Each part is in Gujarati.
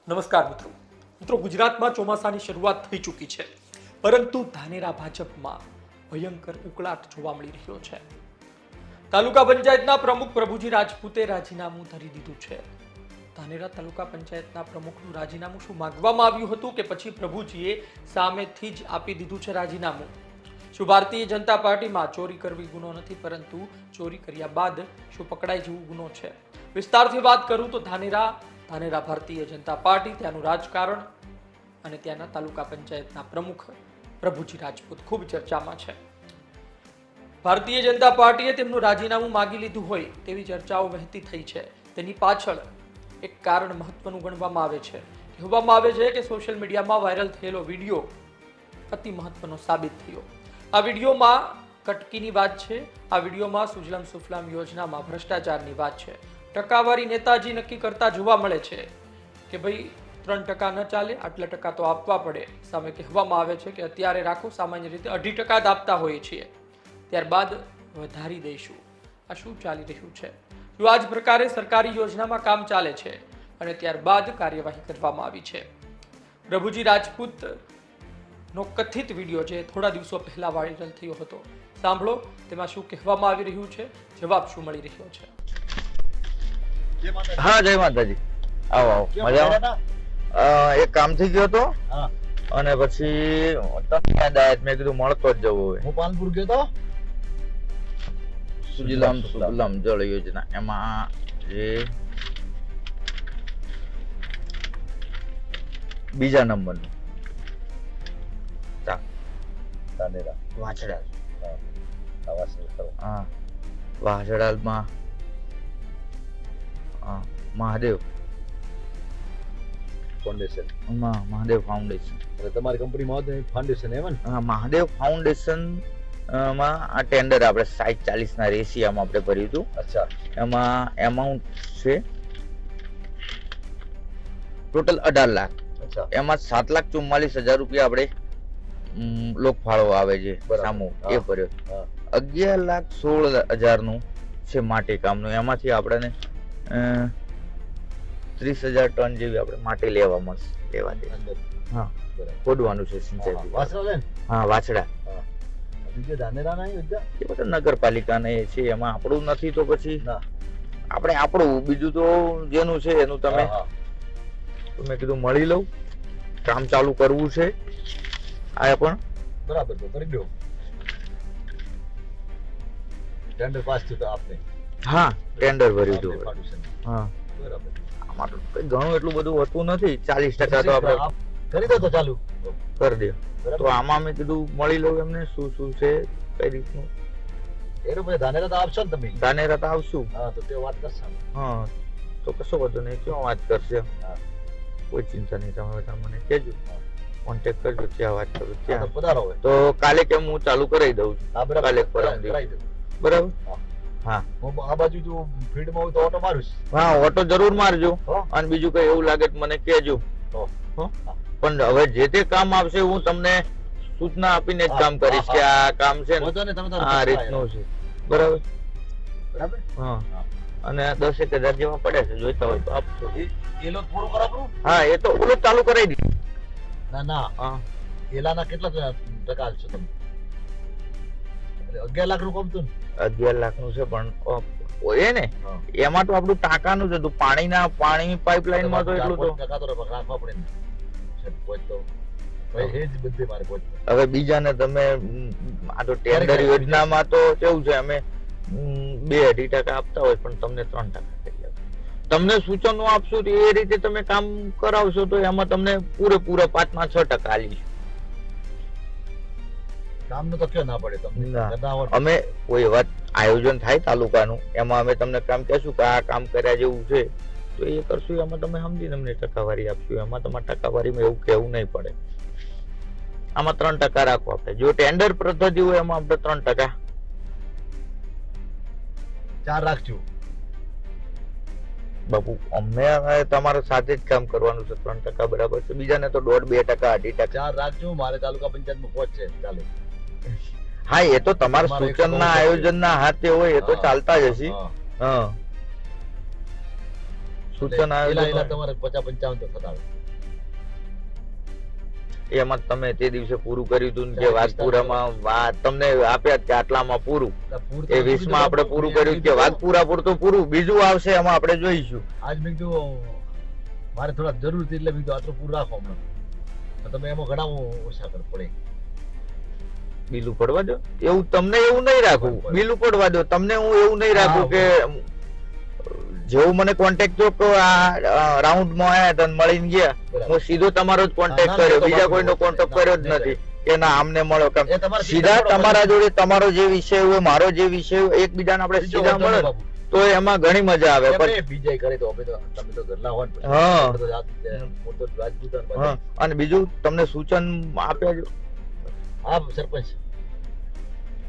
નમસ્કાર મિત્રો ગુજરાતમાં ચોમાસાની શરૂઆત થઈ ચૂકી છે, પરંતુ ધાનેરા ભાજપમાં ભયંકર ઉકળાટ જોવા મળી રહ્યો છે. તાલુકા પંચાયતના પ્રમુખ પ્રભુજી રાજપૂતે રાજીનામું ધરી દીધું છે. ધાનેરા તાલુકા પંચાયતના પ્રમુખનું રાજીનામું શું માંગવામાં આવ્યું હતું કે પછી પ્રભુજીએ સામેથી જ આપી દીધું છે રાજીનામું? શું ભારતીય જનતા પાર્ટીમાં ચોરી કરવી ગુનો નથી, પરંતુ ચોરી કર્યા બાદ શું પકડાય જેવું ગુનો છે? વિસ્તારથી વાત કરું તો ધાનેરા ભારતીય જનતા પાર્ટી, ત્યાંનું રાજકારણ અને ત્યાંના તાલુકા પંચાયતના પ્રમુખ પ્રભુજી રાજપૂત ખૂબ ચર્ચામાં છે. ભારતીય જનતા પાર્ટીએ તેમનું રાજીનામું માંગી લીધું હોય તેવી ચર્ચાઓ વહેતી થઈ છે. તેની પાછળ એક કારણ મહત્વનું ગણવામાં આવે છે. કહેવામાં આવે છે કે સોશિયલ મીડિયામાં વાયરલ થયેલો વિડીયો અતિ મહત્વનો સાબિત થયો. આ વિડીયોમાં કટકીની વાત છે. આ વિડીયોમાં સુજલામ સુફલામ યોજનામાં ભ્રષ્ટાચારની વાત છે. ટકાવારી નેતાજી નક્કી કરતા જોવા મળે છે કે ભાઈ 3% ન ચાલે, આટલા ટકા તો આપવા પડે. સામે કહેવામાં આવે છે કે અત્યારે રાખો, સામાન્ય રીતે 2.5% જ આપતા હોઈએ છીએ, ત્યારબાદ વધારી દઈશું. આ શું ચાલી રહ્યું છે? જો આ જ પ્રકારે સરકારી યોજનામાં કામ ચાલે છે અને ત્યારબાદ કાર્યવાહી કરવામાં આવી છે. પ્રભુજી રાજપૂત નો કથિત વિડીયો જે થોડા દિવસો પહેલા વાયરલ થયો હતો, સાંભળો તેમાં શું કહેવામાં આવી રહ્યું છે, જવાબ શું મળી રહ્યો છે. હા, જય માતાજી. આવો આવો, મજામાં. એક કામ થઈ ગયો હતો અને પછી તમને યાદ આવ્યા, મેં કીધું મળતો જ જવું. હવે હું પાલનપુર ગયો તો સુજલામ સુફલામ જળ યોજના, એમાં જે બીજા નંબરનું ધાનેરા વાછડા. હા, વાછડામાં મહાદેવ ફાઉન્ડેશન. મહાદેવ ફાઉન્ડેશન. એટલે તમારી કંપનીમાં ફાઉન્ડેશન એમ ને? હા, મહાદેવ ફાઉન્ડેશન માં આ ટેન્ડર આપણે 40 ના રેશિયામાં આપણે ભર્યું હતું. અચ્છા. એમાં એમાઉન્ટ છે ટોટલ 18 લાખ. અચ્છા. એમાં 7,44,000 રૂપિયા આપણે લોકફાળો આવે છે સામુ, એ ભર્યો. 11,16,000 નું છે માટી કામનું. એમાંથી આપણે 30,000 ટન જેવી આપણે માટી લેવા મળશે. લેવા દે. હા, ખોદવાનું છે સિંચાઈ. વાસણા. હા, વાછડા. બીજે ધાનેરા ના યોજના એ બધા નગરપાલિકાને છે, એમાં આપણું નથી તો પછી ના, આપણે આપણું બીજું તો જેનું છે એનું તમે. તો મેં કીધું મળી લઉં, કામ ચાલુ કરવું છે. આ પણ બરાબર તો કરી દો. ટેન્ડર પાસ થયું તો આપને. હા, ટેન્ડર ભર્યું હતું. ફાઉન્ડેશન. હા, બરાબર. આમાં તો કઈ ઘણું એટલું બધું હોતું નથી. 40% તો આપણે કરી દો તો ચાલુ કરી દે. બરાબર. તો આમાં મેં કીધું મળી લઉં એમને, શું છે, કઈ રીતનું. એનું પછી ધાનેરા તો આપશો ને તમે? ધાનેરા તો આવશું. હા, તો તે વાત કરશો. હા, તો કશો વાંધો નહીં. ક્યાં વાત કરશે? હા, કોઈ ચિંતા નહીં. તમે મને કહેજો, કોન્ટેક્ટ કરજો, ક્યાં વાત કરું તો ત્યાં. પધારો હોય. તો કાલે કેમ હું ચાલુ કરાવી દઉં છું. હા, બરાબર. કાલે પરમ દિવસ. કરાવી દો. બરાબર. હા હું આ બાજુ જો ફીલ્ડમાં હોય તો ઓટો મારું. હા, ઓટો જરૂર મારજો. હો. અને બીજું કઈ એવું લાગે તો મને કહેજો. હો. હો. પણ હવે જે તે કામ આવશે હું તમને સૂચના આપીને જ કામ કરીશ કે આ કામ છે ને વાંધો નહીં, તમે આ રીતનું છે. બરાબર. બરાબર. હા, અને 10,000 જેવા પડે છે, જોઈતા હોય તો આપજો. એ લોક પૂરું કરાવવું? હા, એ તો ઓલું ચાલુ કરાવી દીધું. ના ના, હા, એલાના કેટલા ટકા આલશો તમે? 11 લાખ નું કામ હતું ને? 11 લાખ નું છે, પણ એ ને હા. એમાં તો આપણું ટાંકાનું જ હતું. પાણી પાઇપલાઇન માં તો એટલું તો. ટકા તો રાખવા પડે ને. પહોંચતો ભાઈ એ જ બધી મારે પહોંચતો. હવે બીજાને તમે આ તો ટેન્ડર યોજનામાં તો કેવું છે, અમે 2-2.5% આપતા હોય, પણ તમને 3% તમને સૂચનો આપશું તો એ રીતે તમે કામ કરાવશો તો એમાં તમને પૂરેપૂરા 5-6% આલીશું. કામ નું તો ક્યાં ના પડે તમને? ના. કરતા આવડે. અમે કોઈ વાત આયોજન થાય તાલુકાનું, એમાં અમે તમને કામ કહેશું કે આ કામ કર્યા જેવું છે તો એ કરશું. એમાં તમે સમજીને અમને ટકાવારી આપશું. એમાં તમારે ટકાવારીમાં એવું કહેવું નહીં પડે. આમાં 3% રાખો આપણે. જો ટેન્ડર પદ્ધતિ હોય એમાં આપણે 3%. 4 રાખજો બાપુ, અમે તમારા સાથે જ કામ કરવાનું છે. 3% બરાબર છે. બીજાને તો 1.5%, 2%, 2.5%. 4 રાખજો. મારે તાલુકા પંચાયત માં પહોંચશે ચાલે. હા, એ તો તમારા સૂચનના આયોજનના હાથે હોય, એ તો ચાલતા જ હશે. હા. હા, સૂચન એલા આયોજન તમારે 50-55 તો થતા આવે. એમાં તમે તે દિવસે પૂરું કર્યું હતું ને જે વાઘપુરામાં વાત તમને આપ્યા કે આટલામાં પૂરું, એ 20 માં આપણે પૂરું કર્યું કે વાઘપુરા પૂરતું પૂરું, બીજું આવશે એમાં આપણે જોઈશું. આજ મેં કીધું મારે થોડા જરૂર હતી એટલે મેં કીધું આટલું પૂરું રાખો હમણાં. તો તમે એમાં ઘણા ઓછા કર પડે. બીલું પડવા દો, એવું તમને એવું નહીં રાખવું, બીલું પડવા દો. તમને હું એવું નહીં રાખું કે જેવું મને કોન્ટેક્ટ થયો કે આ રાઉન્ડમાં આયા હતા ને મળીને ગયા, હું સીધો તમારો જ કોન્ટેક્ટ કર્યો, બીજા કોઈનો કોન્ટેક્ટ કર્યો જ નથી કે ના આમને મળો. સીધા તમારા જોડે તમારો જે વિષય હોય, મારો જે વિષય હોય, એકબીજાને આપણે સીધા મળે તો એમાં ઘણી મજા આવે. પણ બીજા કરે તો અમે તો તમે તો ઘરના હોય ને હા. આપણે તો મોટો રાજપૂત અને બધા. હા, અને બીજું તમને સૂચન આપ્યા છે. હા સરપંચ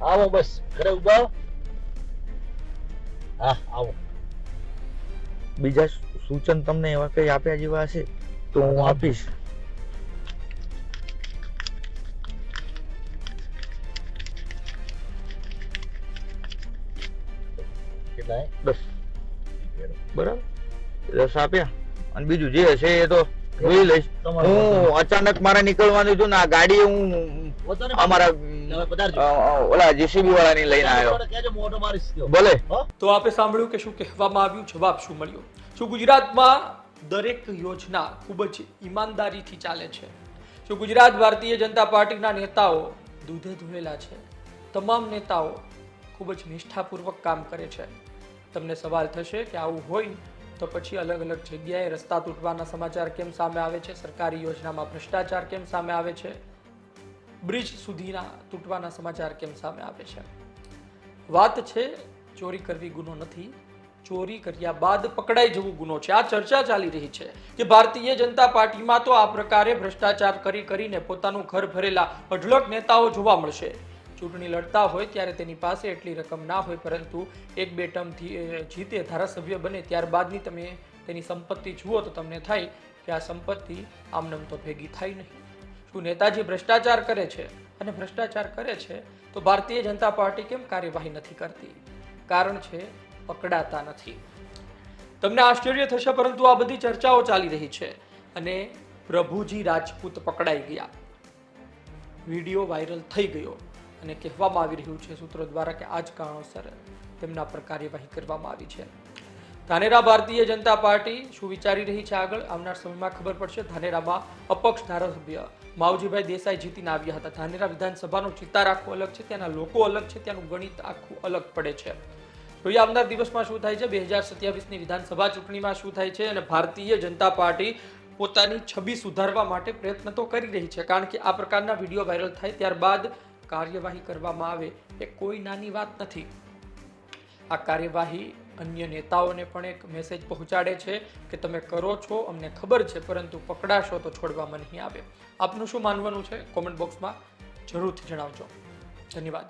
આવો, બસ ઘરે ઉભા. હા આવો. બીજા સૂચન તમને એવા કઈ આપ્યા જેવા હશે તો હું આપીશ. કેટલા હે? 10 બરાબર, 10 આપ્યા. અને બીજું જે હશે એ તો જોઈ લઈશ. હું અચાનક મારે નીકળવાનું હતું ને આ ગાડી હું અમારા ઓલા જેસીબી વાળાની લઈને આવ્યો. કેજો મોટો મારીશ કયો. ભલે. તો આપે સાંભળ્યું કે શું કહેવામાં આવ્યું, જવાબ શું મળ્યો. શું ગુજરાતમાં દરેક યોજના ખૂબ જ ઈમાનદારીથી ચાલે છે? શું ગુજરાત ભારતીય જનતા પાર્ટીના નેતાઓ દૂધે ધોયેલા છે? તમામ નેતાઓ ખૂબ જ નિષ્ઠાપૂર્વક કામ કરે છે? તમને સવાલ થશે કે આવું હોય તો પછી અલગ અલગ જગ્યાએ રસ્તા તૂટવાના સમાચાર કેમ સામે આવે છે? સરકારી યોજનામાં ભ્રષ્ટાચાર કેમ સામે આવે છે? બ્રિજ સુધીના તૂટવાના સમાચાર કેમ સામે આવે છે? વાત છે ચોરી કરવી ગુનો નથી, ચોરી કર્યા બાદ પકડાઈ જવું ગુનો છે. આ ચર્ચા ચાલી રહી છે કે ભારતીય જનતા પાર્ટીમાં તો આ પ્રકારે ભ્રષ્ટાચાર કરીને પોતાનું ઘર ભરેલા અઢળક નેતાઓ જોવા મળશે. ચૂંટણી લડતા હોય ત્યારે તેની પાસે એટલી રકમ ના હોય, પરંતુ 1-2 ટર્મથી જીતે, ધારાસભ્ય બને ત્યારબાદની તમે તેની સંપત્તિ જુઓ તો તમને થાય કે આ સંપત્તિ આમનામ તો ભેગી થાય નહીં. શું નેતાજી ભ્રષ્ટાચાર કરે છે? અને ભ્રષ્ટાચાર કરે છે તો ભારતીય જનતા પાર્ટી કેમ કાર્યવાહી નથી કરતી? કારણ છે પકડાતા નથી. તમને આશ્ચર્ય થશે, પરંતુ આ બધી ચર્ચાઓ ચાલી રહી છે અને પ્રભુજી રાજપૂત પકડાઈ ગયા, વિડીયો વાયરલ થઈ ગયો અને કહેવામાં આવી રહ્યું છે સૂત્રો દ્વારા કે આ જ કારણોસર તેમના પર કાર્યવાહી કરવામાં આવી છે. ધાનેરા ભારતીય જનતા પાર્ટી શું વિચારી રહી છે આગળ આવનાર સમયમાં ખબર પડશે. ધાનેરામાં અપક્ષ ધારાસભ્ય માવજીભાઈ દેસાઈ જીતીને આવ્યા હતા. ધાનેરા વિધાનસભાનો ચિતાર આખો અલગ છે, ત્યાંના લોકો અલગ છે, ત્યાંનું ગણિત આખું અલગ પડે છે. જોઈએ આવનાર દિવસમાં શું થાય છે, 2027ની વિધાનસભા ચૂંટણીમાં શું થાય છે. અને ભારતીય જનતા પાર્ટી પોતાની છબી સુધારવા માટે પ્રયત્ન તો કરી રહી છે, કારણ કે આ પ્રકારના વિડીયો વાયરલ થાય ત્યારબાદ કાર્યવાહી કરવામાં આવે એ કોઈ નાની વાત નથી. આ કાર્યવાહી અન્ય નેતાઓને પણ એક મેસેજ પહોંચાડે છે કે તમે કરો છો, અમને ખબર છે, પરંતુ પકડાશો તો છોડવામાં નહીં આવે. આપનું શું માનવાનું છે કોમેન્ટ બોક્સમાં જરૂરથી જણાવજો. ધન્યવાદ.